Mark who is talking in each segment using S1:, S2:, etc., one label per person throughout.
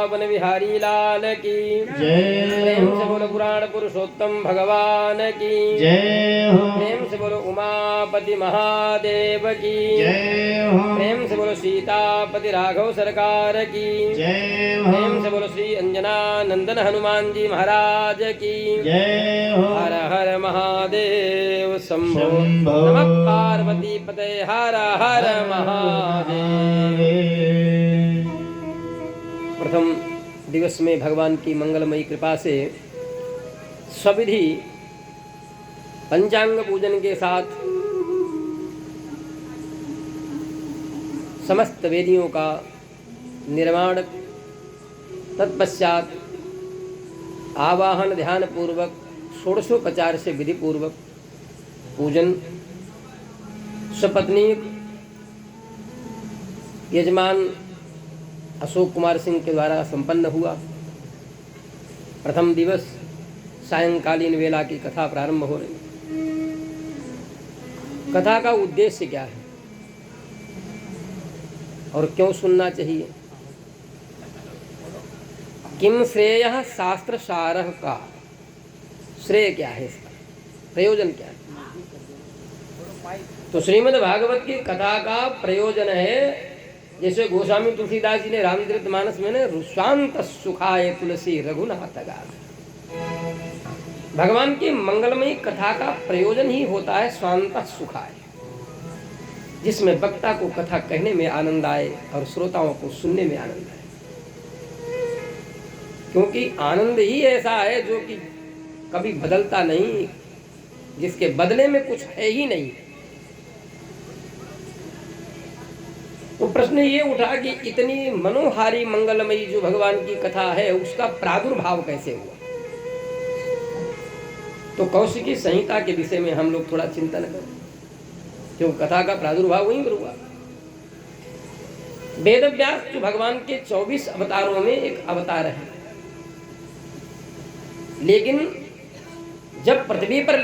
S1: वृंदावन बिहारी लाल की
S2: जय
S1: प्रेम
S2: हो।
S1: से बोलो पुराण पुरुषोत्तम भगवान की
S2: जय हो।
S1: प्रेम से बोलो उमापति महादेव की
S2: जय हो।
S1: प्रेम से बोलो सीतापति राघव सरकार की
S2: जय हो।
S1: प्रेम से बोलो श्री अंजना नंदन हनुमान जी महाराज की
S2: जय हो।
S1: हर हर महादेव शंभो
S2: शंभो।
S1: नमः पार्वती पते हर हर महादेव। प्रथम दिवस में भगवान की मंगलमयी कृपा से सविधि पंचांग पूजन के साथ समस्त वेदियों का निर्माण, तत्पश्चात आवाहन ध्यान पूर्वक षोडशोपचार से विधि पूर्वक पूजन सपत्नी यजमान अशोक कुमार सिंह के द्वारा संपन्न हुआ। प्रथम दिवस सायंकालीन वेला की कथा प्रारंभ हो रही। कथा का उद्देश्य क्या है और क्यों सुनना चाहिए? किम श्रेयः शास्त्र सारः का श्रेय क्या है, इसका प्रयोजन क्या है? तो श्रीमद् भागवत की कथा का प्रयोजन है, जैसे गोस्वामी तुलसीदास जी ने रामचरितमानस में ने रुष्वांत सुखाय तुलसी रघुनाथ गान। भगवान की मंगलमयी कथा का प्रयोजन ही होता है स्वांत सुखाय, जिसमें वक्ता को कथा कहने में आनंद आए और श्रोताओं को सुनने में आनंद आए। क्योंकि आनंद ही ऐसा है जो कि कभी बदलता नहीं, जिसके बदले में कुछ है ही नहीं। तो प्रश्न ये उठा कि इतनी मनोहारी मंगलमयी जो भगवान की कथा है उसका प्रादुर्भाव कैसे हुआ? तो कौशिकी संहिता के विषय में हम लोग थोड़ा चिंतन करें, क्यों कथा का प्रादुर्भाव वहीं पर हुआ। वेदव्यास जो भगवान के 24 अवतारों में एक अवतार है, लेकिन जब पृथ्वी पर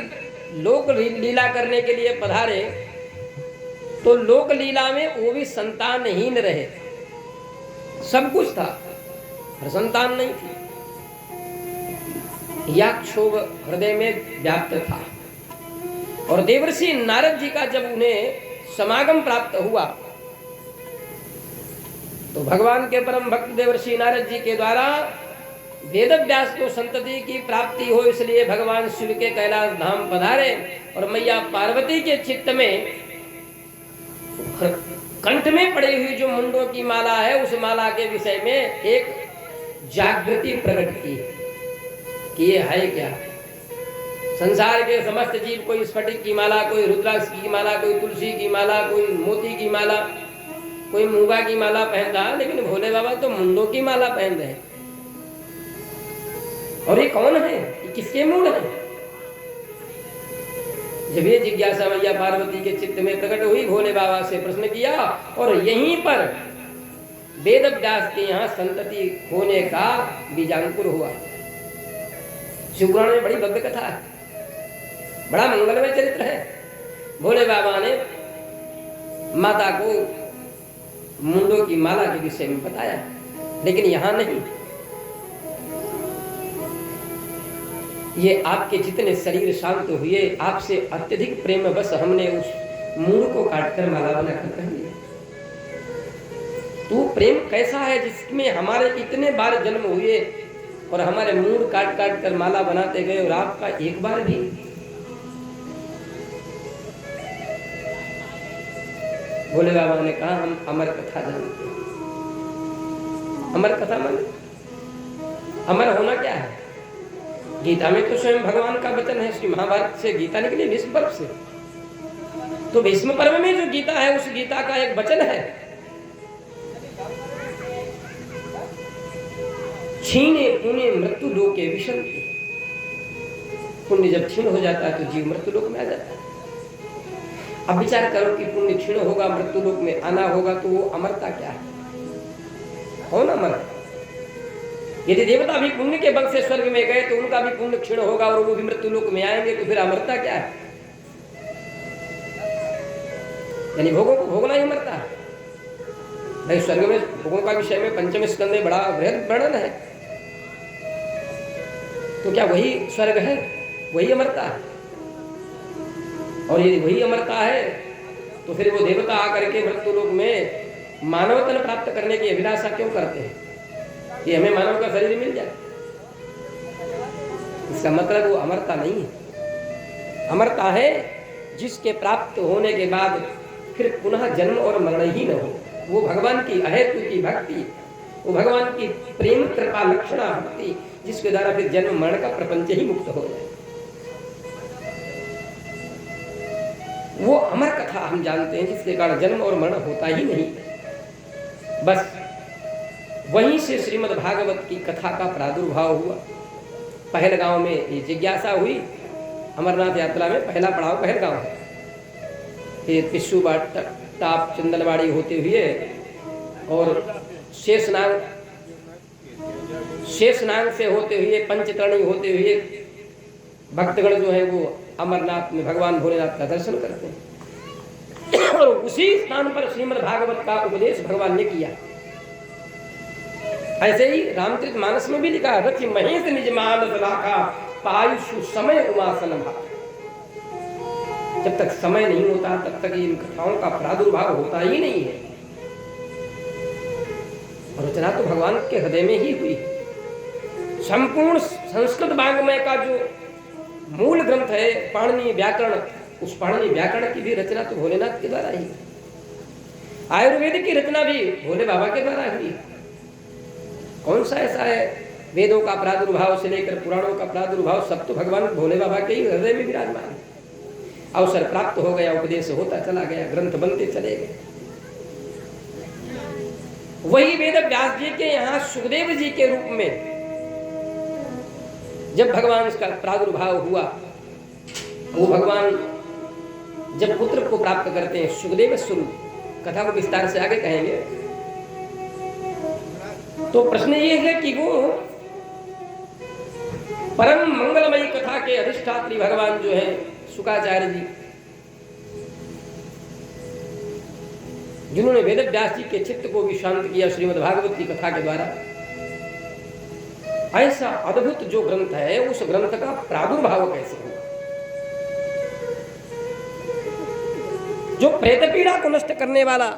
S1: लोक लीला करने के लिए पधारे तो लोक लीला में वो भी संतानहीन रहे। सब कुछ था पर संतान नहीं थी। या क्षोभ हृदय में व्याप्त था। और देवर्षि नारद जी का जब उन्हें समागम प्राप्त हुआ तो भगवान के परम भक्त देवर्षि नारद जी के द्वारा वेदव्यास को संतति की प्राप्ति हो, इसलिए भगवान शिव के कैलाश धाम पधारे और मैया पार्वती के चित्त में कंठ में पड़ी हुई जो मुंडों की माला है उस माला के विषय में एक जागृति प्रकट की कि ये है क्या। संसार के समस्त जीव, कोई स्फटिक की माला, कोई रुद्राक्ष की माला, कोई तुलसी की माला, कोई मोती की माला, कोई मूंगा की माला पहन रहा, लेकिन भोले बाबा तो मुंडों की माला पहन रहे। और ये कौन है, ये किसके मूड है? जब ये जिज्ञासा मैया पार्वती के चित्त में प्रकट हुई, भोले बाबा से प्रश्न किया और यहीं पर वेदव्यास के यहाँ संतति होने का बीजांकुर हुआ। शिवपुराण में बड़ी भव्य कथा है, बड़ा मंगलमय चरित्र है। भोले बाबा ने माता को मुंडों की माला के विषय में बताया, लेकिन यहाँ नहीं। ये आपके जितने शरीर शांत हुए, आपसे अत्यधिक प्रेम बस हमने उस मूड को काटकर माला बनाकर पहन लिया। तू प्रेम कैसा है जिसमें हमारे इतने बार जन्म हुए और हमारे मूड काट काट कर माला बनाते गए और आपका एक बार भी। भोले बाबा ने कहा हम अमर कथा जानते हैं। अमर कथा माने अमर होना क्या है? गीता में तो स्वयं भगवान का वचन है। श्री महाभारत से गीता निकली भीष्म पर्व से, तो भीष्म पर्व में जो गीता है उस गीता का एक वचन है, क्षीणे पुण्य मृत्यु लोके विशन्ति। पुण्य जब क्षीण हो जाता है तो जीव मृत्यु लोक में आ जाता है। अब विचार करो कि पुण्य क्षीण होगा, मृत्यु लोक में आना होगा, तो वो अमरता क्या है? कौन अमर है? यदि देवता भी पुण्य के बल से स्वर्ग में गए तो उनका भी पुण्य क्षीण होगा और वो भी मृत्यु लोक में आएंगे, तो फिर अमरता क्या है? यानी भोगों को भोगना ही अमरता है। भाई स्वर्ग में भोगों का विषय में पंचम स्कंद में बड़ा बृहद वर्णन है, तो क्या वही स्वर्ग है, वही अमरता है? और यदि वही अमरता है तो फिर वो देवता आकर के मृत्यु लोक में मानव तन प्राप्त करने की अभिलाषा क्यों करते हैं कि हमें मानव का शरीर मिल जाए? इसका मतलब वो अमरता नहीं है। अमरता है जिसके प्राप्त होने के बाद फिर पुनः जन्म और मरण ही न हो। वो भगवान की अहेतु की भक्ति, वो भगवान की प्रेम कृपा लक्षणा भक्ति, जिसके द्वारा फिर जन्म मरण का प्रपंच ही मुक्त हो जाए। वो अमर कथा हम जानते हैं, जिसके कारण जन्म और मरण होता ही नहीं। बस वहीं से श्रीमद् भागवत की कथा का प्रादुर्भाव हुआ। पहलगांव में ये जिज्ञासा हुई। अमरनाथ यात्रा में पहला पड़ाव पहलगांव है। ये पिस्सू टाप चंदलवाड़ी होते हुए और शेषनाग से होते हुए पंचतरणी होते हुए भक्तगण जो है वो अमरनाथ में भगवान भोलेनाथ का दर्शन करते हैं। और उसी स्थान पर श्रीमद् भागवत का उपदेश भगवान ने किया। ऐसे ही रामचरितमानस में भी लिखा, रचि महेश निज मानस राखा पायुषु समय उमासन भाग। जब तक समय नहीं होता तब तक इन कथाओं का प्रादुर्भाव होता ही नहीं है। और रचना तो भगवान के हृदय में ही हुई। संपूर्ण संस्कृत वाङ्मय का जो मूल ग्रंथ है पाणिनि व्याकरण, उस पाणिनि व्याकरण की भी रचना तो भोलेनाथ के द्वारा ही। आयुर्वेद की रचना भी भोले बाबा के द्वारा हुई। कौन सा ऐसा है वेदों का प्रादुर्भाव से लेकर पुराणों का प्रादुर्भाव सब तो भगवान भोले बाबा के ही हृदय में विराजमान है। अवसर प्राप्त हो गया, उपदेश होता चला गया, ग्रंथ बनते चले गए। वही वेद व्यास जी के यहाँ सुखदेव जी के रूप में जब भगवान इसका प्रादुर्भाव हुआ, वो भगवान जब पुत्र को प्राप्त करते हैं सुखदेव स्वरूप, कथा को विस्तार से आगे कहेंगे। तो प्रश्न ये है कि वो परम मंगलमयी कथा के अधिष्ठात्री भगवान जो है शुकाचार्य जी, जिन्होंने वेद व्यास जी के चित्त को भी शांत किया श्रीमद् भागवत की कथा के द्वारा, ऐसा अद्भुत जो ग्रंथ है उस ग्रंथ का प्रादुर्भाव कैसे हुआ? जो प्रेत पीड़ा को नष्ट करने वाला,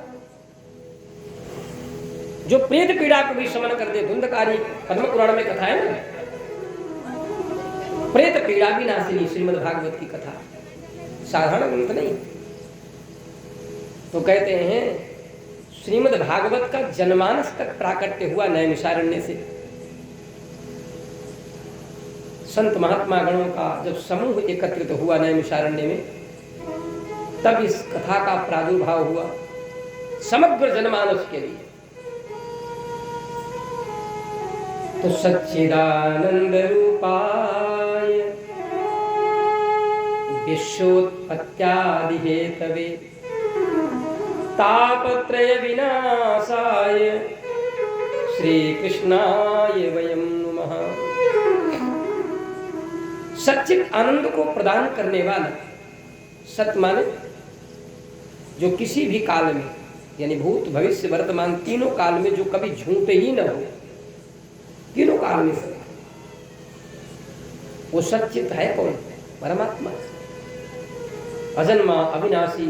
S1: जो प्रेत पीड़ा को भी शमन कर दे, धुंधकारी पद्म पुराण में कथा है ना, प्रेत पीड़ा भी नाशिनी श्रीमद् भागवत की कथा साधारण ग्रंथ नहीं। तो कहते हैं श्रीमद् भागवत का जनमानस तक प्राकट्य हुआ नैमिषारण्य से। संत महात्मा गणों का जब समूह एकत्रित हुआ नैमिषारण्य में, तब इस कथा का प्रादुर्भाव हुआ समग्र जनमानस के लिए। तो सच्चिदानंद रूपाय विश्वोत्पत्त्यादि हेतवे तापत्रय विनाशाय श्री कृष्णाय वयं नमः। सच्चित आनंद को प्रदान करने वाला, सत माने जो किसी भी काल में, यानी भूत भविष्य वर्तमान तीनों काल में जो कभी झूठ ही न हो, तीनों काल में से वो सच्चित है कौन? परमात्मा, अजन्मा अविनाशी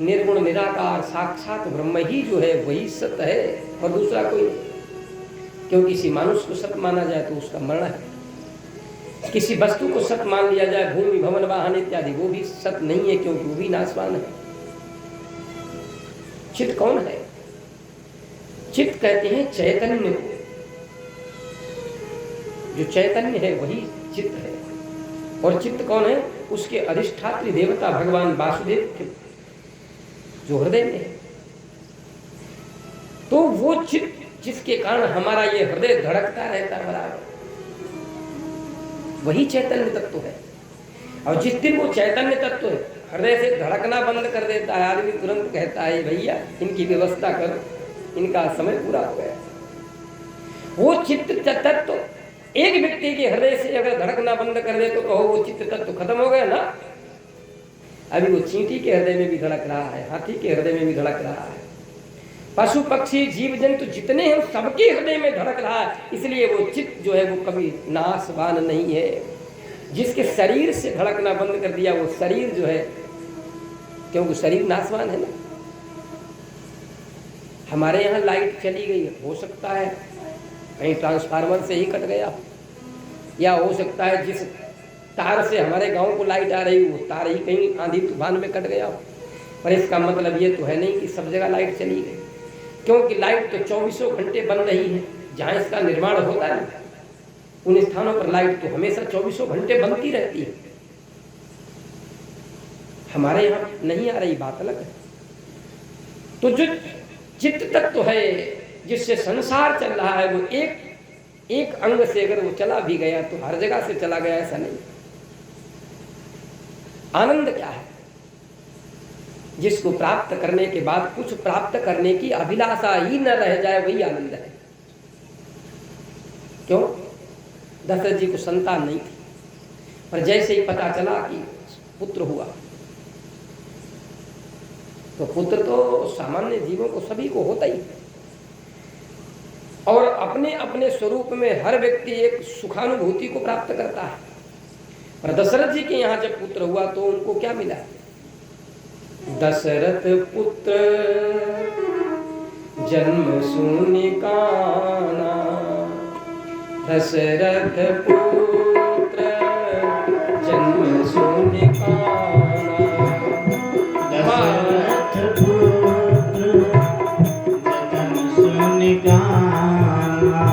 S1: निर्गुण निराकार साक्षात ब्रह्म ही जो है वही सत्य है और दूसरा कोई नहीं। क्योंकि किसी मनुष्य को सत्य माना जाए तो उसका मरण है, किसी वस्तु को सत्य मान लिया जाए, भूमि भवन वाहन इत्यादि, वो भी सत्य नहीं है क्योंकि वो भी नाशवान है। चित्त कौन है? चित्त कहते हैं चैतन्य को। जो चैतन्य है वही चित्त है। और चित्त कौन है? उसके अधिष्ठात्री देवता भगवान वासुदेव के जो हृदय में है। तो वो चित्त जिसके कारण हमारा ये हृदय धड़कता रहता है बराबर, वही चैतन्य तत्व है। और जिस दिन वो चैतन्य तत्व हृदय से धड़कना बंद कर देता है, आदमी तुरंत कहता है भैया इनकी व्यवस्था करो, इनका समय पूरा हो गया। वो चित्त तत्व एक व्यक्ति के हृदय से अगर धड़कना बंद कर दे तो कहो वो चित्त तत्व खत्म हो गया ना। अभी वो चींटी के हृदय में भी धड़क रहा है, हाथी के हृदय में भी धड़क रहा है, पशु पक्षी जीव जंतु जितने हैं सबके हृदय में धड़क रहा है, इसलिए वो चित्त जो है वो कभी नाशवान नहीं है। जिसके शरीर से धड़कना बंद कर दिया वो शरीर जो है, क्योंकि शरीर नाशवान है ना। हमारे यहाँ लाइट चली गई, हो सकता है कहीं ट्रांसफार्मर से ही कट गया, या हो सकता है जिस तार से हमारे गांव को लाइट आ रही वो तार ही कहीं आंधी तूफान में कट गया। पर इसका मतलब ये तो है नहीं कि सब जगह लाइट चली गई, क्योंकि लाइट तो 24 घंटे बन रही है। जहाँ इसका निर्माण होता है उन स्थानों पर लाइट तो हमेशा 24 घंटे बनती रहती है। हमारे यहाँ नहीं आ रही, बात अलग है। तो जो चित्त तत्व है जिससे संसार चल रहा है, वो एक अंग से अगर वो चला भी गया तो हर जगह से चला गया, ऐसा नहीं। आनंद क्या है? जिसको प्राप्त करने के बाद कुछ प्राप्त करने की अभिलाषा ही न रह जाए, वही आनंद है। क्यों? दशरथ जी को संतान नहीं थी, पर जैसे ही पता चला कि पुत्र हुआ, तो पुत्र तो सामान्य जीवों को सभी को होता ही है, और अपने अपने स्वरूप में हर व्यक्ति एक सुखानुभूति को प्राप्त करता है। पर दशरथ जी के यहाँ जब पुत्र हुआ तो उनको क्या मिला? दशरथ पुत्र जन्म सूनि काना, दशरथ पुत्र जन्म सूनि काना,
S2: दशरथ पुत्र जन्म सूनि काना,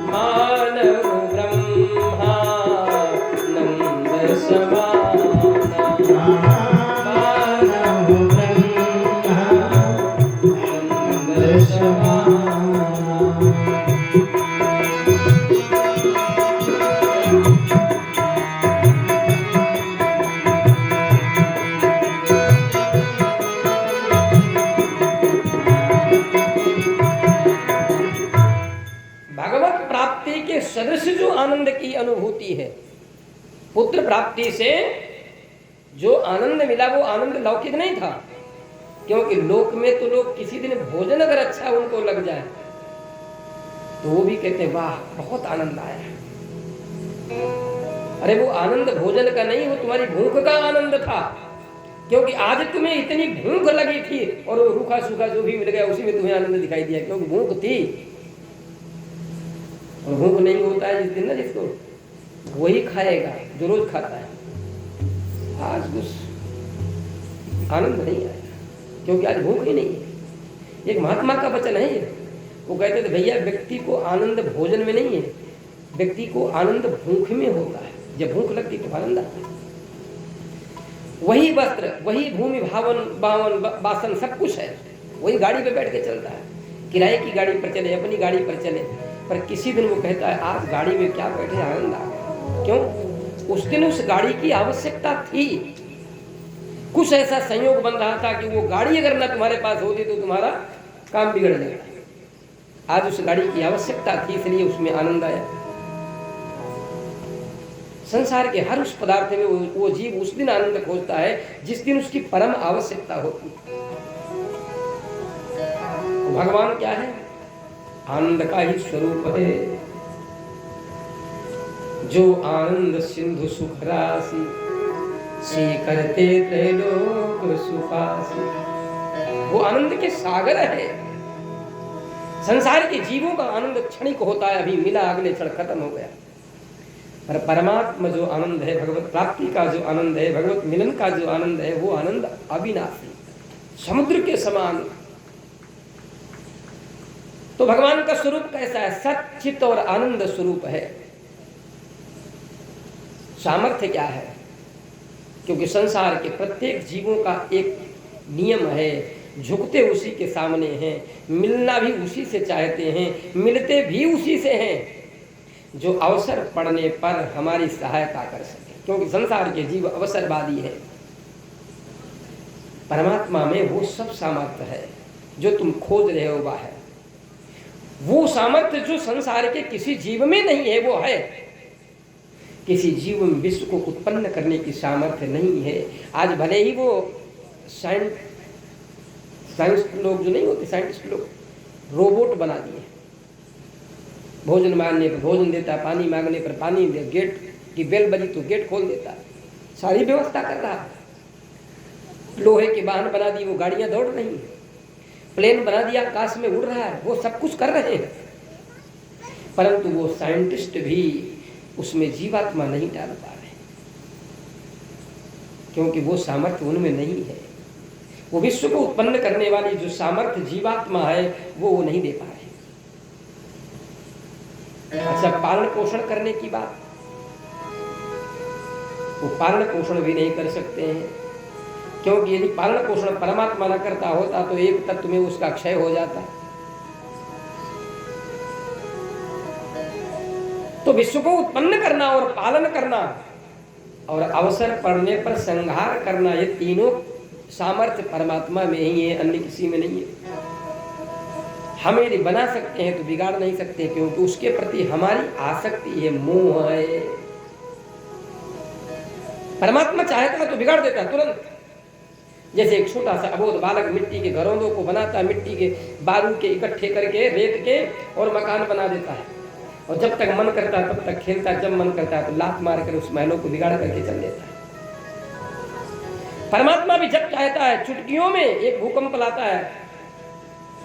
S1: मानव ब्रह्मा नंद समाना, सदस्य जो आनंद की अनुभूति है, पुत्र प्राप्ति से जो आनंद मिला वो आनंद लौकिक नहीं था। क्योंकि लोक में तो लोग किसी दिन भोजन अगर अच्छा उनको लग जाए तो वो भी कहते हैं वाह बहुत आनंद आया। अरे वो आनंद भोजन का नहीं, वो तुम्हारी भूख का आनंद था। क्योंकि आज तुम्हें इतनी भूख लगी थी और वो रूखा सूखा जो भी मिल गया उसी में तुम्हें आनंद दिखाई दिया, क्योंकि भूख थी। और भूख नहीं होता है जिस दिन ना, जिसको वही खाएगा जो रोज खाता है। आज कुछ आनंद नहीं आया क्योंकि आज भूख ही नहीं है। एक महात्मा का वचन है, वो कहते थे भैया व्यक्ति को आनंद भोजन में नहीं है, व्यक्ति को आनंद भूख में होता है। जब भूख लगती तो आनंद आता है। वही वस्त्र, वही भूमि भावन बावन बासन सब कुछ है, वही गाड़ी पे बैठ के चलता है, किराए की गाड़ी पर चले, अपनी गाड़ी पर चले, पर किसी दिन वो कहता है आज गाड़ी में क्या बैठे आनंद आ गया। क्यों? उस दिन उस गाड़ी की आवश्यकता थी, कुछ ऐसा संयोग बन रहा था कि वो गाड़ी अगर ना तुम्हारे पास होती तो तुम्हारा काम बिगड़ जाएगा। आज उस गाड़ी की आवश्यकता थी, इसलिए उसमें आनंद आया। संसार के हर उस पदार्थ में वो जीव उस दिन आनंद खोजता है जिस दिन उसकी परम आवश्यकता होती है। भगवान क्या है? आनंद का ही स्वरूप है। जो आनंद सिंधु सुख राशि, सी करते त्रैलोक सुखासी। वो आनंद के सागर है। संसार के जीवों का आनंद क्षणिक होता है, अभी मिला अगले क्षण खत्म हो गया। पर परमात्मा जो आनंद है, भगवत प्राप्ति का जो आनंद है, भगवत मिलन का जो आनंद है, वो आनंद अविनाशी, समुद्र के समान। तो भगवान का स्वरूप कैसा है? सच्चित और आनंद स्वरूप है। सामर्थ्य क्या है? क्योंकि संसार के प्रत्येक जीवों का एक नियम है, झुकते उसी के सामने हैं, मिलना भी उसी से चाहते हैं, मिलते भी उसी से हैं जो अवसर पड़ने पर हमारी सहायता कर सके। क्योंकि संसार के जीव अवसरवादी है। परमात्मा में वो सब सामर्थ्य है जो तुम खोज रहे हो, वह है। वो सामर्थ्य जो संसार के किसी जीव में नहीं है, वो है। किसी जीव में विश्व को उत्पन्न करने की सामर्थ्य नहीं है। आज भले ही वो साइंस लोग जो नहीं होते, साइंटिस्ट लोग, रोबोट बना दिए। भोजन मांगने पर भोजन देता है, पानी मांगने पर पानी दे, गेट की बेल बजी तो गेट खोल देता है, सारी व्यवस्था कर रहा है। लोहे के वाहन बना दिए, वो गाड़ियां दौड़ रही हैं। प्लेन बना दिया, आकाश में उड़ रहा है, वो सब कुछ कर रहे हैं। परंतु वो साइंटिस्ट भी उसमें जीवात्मा नहीं डाल पा रहे, क्योंकि वो सामर्थ्य उनमें नहीं है। वो विश्व को उत्पन्न करने वाली जो सामर्थ्य जीवात्मा है वो नहीं दे पा रहे। अच्छा, पालन पोषण करने की बात, वो पालन पोषण भी नहीं कर सकते हैं, क्योंकि यदि पालन पोषण परमात्मा न करता होता तो एक तत्व में उसका क्षय हो जाता। तो विश्व को उत्पन्न करना और पालन करना और अवसर पड़ने पर संहार करना, ये तीनों सामर्थ्य परमात्मा में ही है, अन्य किसी में नहीं है। हम यदि बना सकते हैं तो बिगाड़ नहीं सकते, क्योंकि उसके प्रति हमारी आसक्ति है, मोह है। परमात्मा चाहता है तो बिगाड़ देता है तुरंत। जैसे एक छोटा सा अबोध बालक मिट्टी के घरोंदों को बनाता है, मिट्टी के बारू के इकट्ठे करके, रेत के, और मकान बना देता है, और जब तक मन करता है तब तक खेलता है, जब मन करता है तो लात मार कर उस महलों को बिगाड़ करके चल देता है। परमात्मा भी जब चाहता है चुटकियों में एक भूकंप लाता है।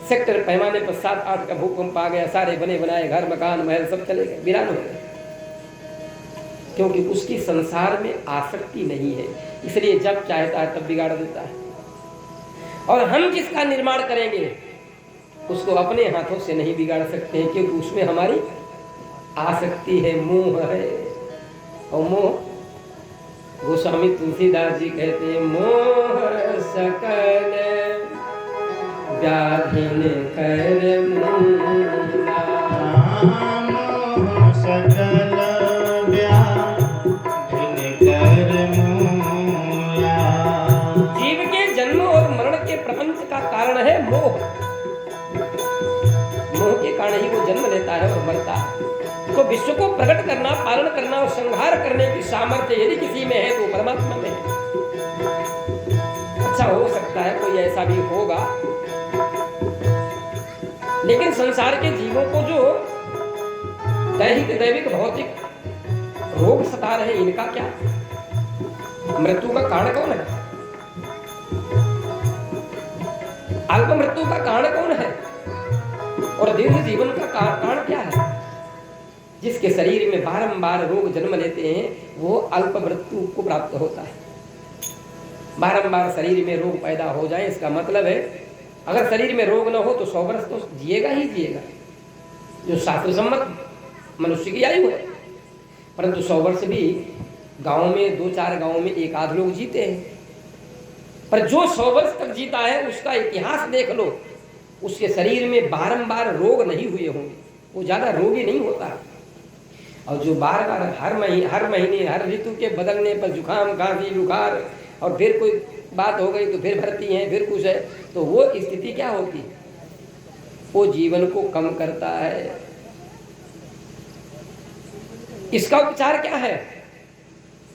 S1: सेक्टर पैमाने पर 7-8 का भूकंप आ गया, सारे बने बनाए घर मकान महल सब चले गए, वीरान हो गए, क्योंकि उसकी संसार में आसक्ति नहीं है। इसलिए जब चाहता है तब बिगाड़ देता है। और हम जिसका निर्माण करेंगे उसको अपने हाथों से नहीं बिगाड़ सकते हैं, क्योंकि उसमें हमारी आसक्ति है, मोह है। और मोह, गोस्वामी तुलसीदास जी कहते हैं, मोह सकल व्याधिन कर मूला,
S2: मोह सकल व्याधिन कर मूला।
S1: जीव के जन्म और मरण के प्रपंच का कारण है मोह। मोह के कारण ही वो जन्म लेता है और मरता है। तो विश्व को प्रकट करना, पालन करना और संहार करने की सामर्थ्य यदि किसी में है तो परमात्मा में है। अच्छा, हो सकता है कोई ऐसा भी होगा, लेकिन संसार के जीवों को जो दैहिक भौतिक रोग सता रहे, इनका क्या? मृत्यु का कारण कौन है? अल्प मृत्यु का कारण कौन है? और दीर्घ जीवन का कारण क्या है? जिसके शरीर में बारंबार रोग जन्म लेते हैं वो अल्प मृत्यु को प्राप्त होता है। बारंबार शरीर में रोग पैदा हो जाए, इसका मतलब है अगर शरीर में रोग न हो तो 100 वर्ष तो जिएगा ही जिएगा, जो शास्त्र सम्मत मनुष्य की आयु है। परंतु 100 वर्ष भी गांव में 2-4 गांव में 1 आध लोग जीते हैं। पर जो 100 वर्ष तक जीता है उसका इतिहास देख लो, उसके शरीर में बारंबार रोग नहीं हुए होंगे, वो ज्यादा रोगी नहीं होता। और जो बार बार हर महीने हर ऋतु के बदलने पर जुकाम खांसी बुखार और फिर कोई बात हो गई तो फिर भर्ती है, फिर कुछ है, तो वो स्थिति क्या होती है? वो जीवन को कम करता है। इसका उपचार क्या है?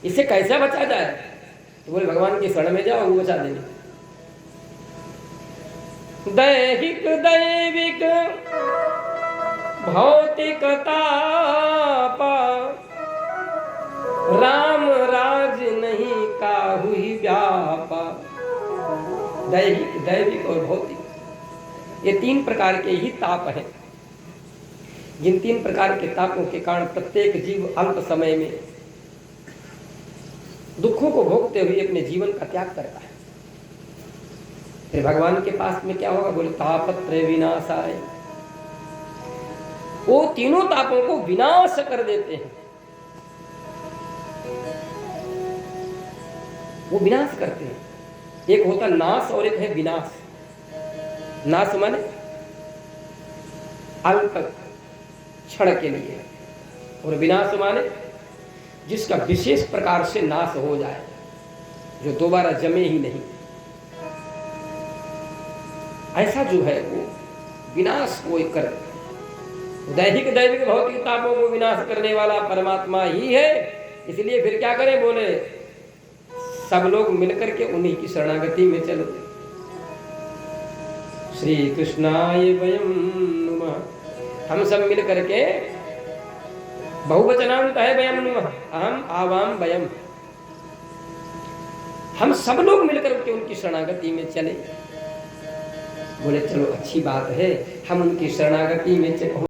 S1: इससे कैसे बचा जाए? तो बोले भगवान की शरण में जाओ, वो बचा देंगे। दैहिक दैविक भौतिकता राम राज नहीं काहू ही व्यापा। दैहिक दैविक और भौतिक, ये 3 प्रकार के ही ताप हैं। जिन 3 प्रकार के तापों के कारण प्रत्येक जीव अल्प समय में दुखों को भोगते हुए अपने जीवन का त्याग करता है। फिर भगवान के पास में क्या होगा? बोले तापत्रय विनाशाय। वो तीनों तापों को विनाश कर देते हैं, वो विनाश करते हैं। एक होता नाश और एक है विनाश। नाश माने अल्प क्षण के लिए, और विनाश माने जिसका विशेष प्रकार से नाश हो जाए, जो दोबारा जमे ही नहीं। ऐसा जो है वो विनाश कोई कर, दैहिक दैविक भौतिक तापों को विनाश करने वाला परमात्मा ही है। इसलिए फिर क्या करें? बोले सब लोग मिलकर के उन्हीं की शरणागति में चलो। श्री कृष्णाय वयम नुमः। हम सब मिल करके, बहुवचनांत है वयम नुमः, अहम आवाम वयम, हम सब लोग मिलकर के उनकी शरणागति में चले। बोले चलो अच्छी बात है, हम उनकी शरणागति में